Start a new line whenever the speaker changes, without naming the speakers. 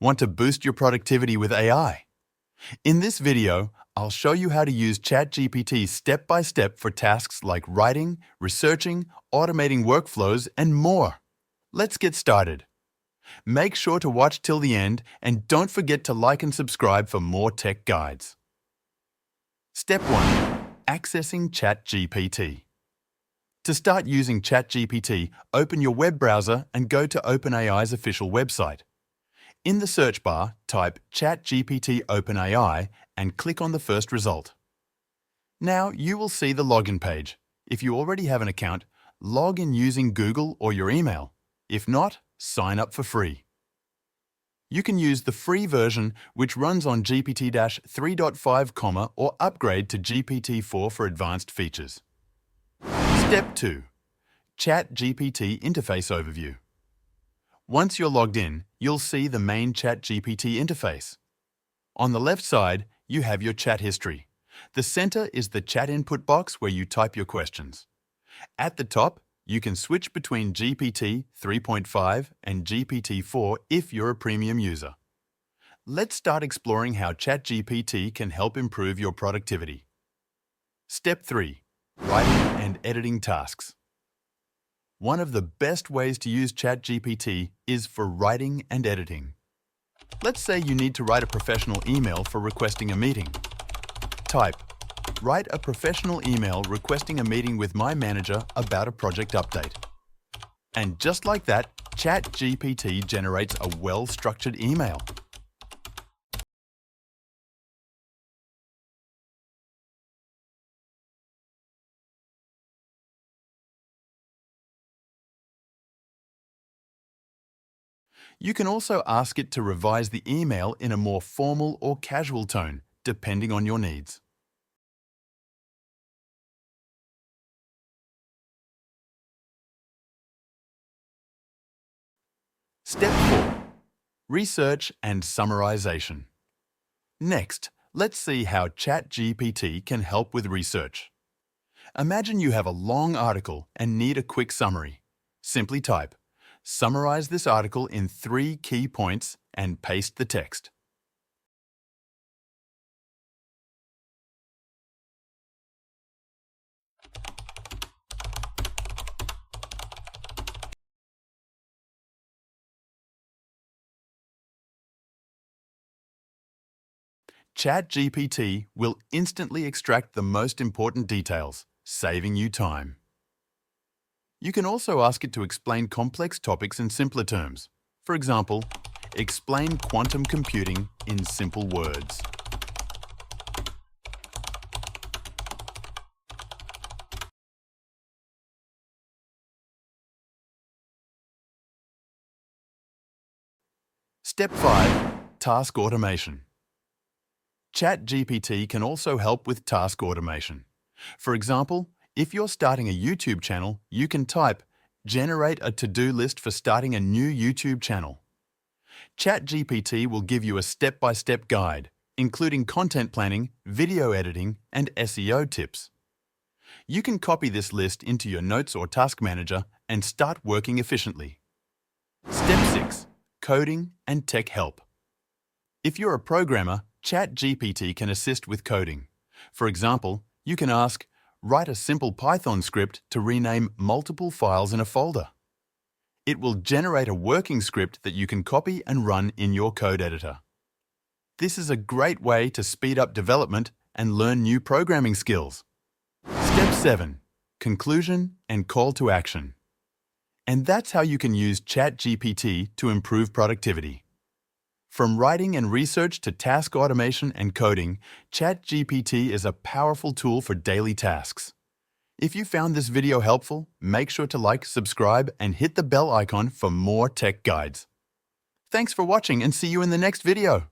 Want to boost your productivity with AI? In this video, I'll show you how to use ChatGPT step by step for tasks like writing, researching, automating workflows, and more. Let's get started. Make sure to watch till the end and don't forget to like and subscribe for more tech guides. Step 1. Accessing ChatGPT. To start using ChatGPT, open your web browser and go to OpenAI's official website. In the search bar, type ChatGPT OpenAI and click on the first result. Now you will see the login page. If you already have an account, log in using Google or your email. If not, sign up for free. You can use the free version, which runs on GPT-3.5, or upgrade to GPT-4 for advanced features. Step 2. ChatGPT Interface Overview. Once you're logged in, you'll see the main ChatGPT interface. On the left side, you have your chat history. The center is the chat input box where you type your questions. At the top, you can switch between GPT 3.5 and GPT-4 if you're a premium user. Let's start exploring how ChatGPT can help improve your productivity. Step 3. Writing and editing tasks. One of the best ways to use ChatGPT is for writing and editing. Let's say you need to write a professional email for requesting a meeting. Type, "Write a professional email requesting a meeting with my manager about a project update." And just like that, ChatGPT generates a well-structured email. You can also ask it to revise the email in a more formal or casual tone, depending on your needs. Step 4. Research and summarization. Next, let's see how ChatGPT can help with research. Imagine you have a long article and need a quick summary. Simply type, "Summarize this article in 3 key points," and paste the text. ChatGPT will instantly extract the most important details, saving you time. You can also ask it to explain complex topics in simpler terms. For example, explain quantum computing in simple words. Step 5. Task automation. ChatGPT can also help with task automation. For example, if you're starting a YouTube channel, you can type, "Generate a to-do list for starting a new YouTube channel." ChatGPT will give you a step-by-step guide, including content planning, video editing, and SEO tips. You can copy this list into your notes or task manager and start working efficiently. Step 6. Coding and tech help. If you're a programmer, ChatGPT can assist with coding. For example, you can ask, "Write a simple Python script to rename multiple files in a folder." It will generate a working script that you can copy and run in your code editor. This is a great way to speed up development and learn new programming skills. Step 7. Conclusion and call to action. And that's how you can use ChatGPT to improve productivity. From writing and research to task automation and coding, ChatGPT is a powerful tool for daily tasks. If you found this video helpful, make sure to like, subscribe, and hit the bell icon for more tech guides. Thanks for watching and see you in the next video.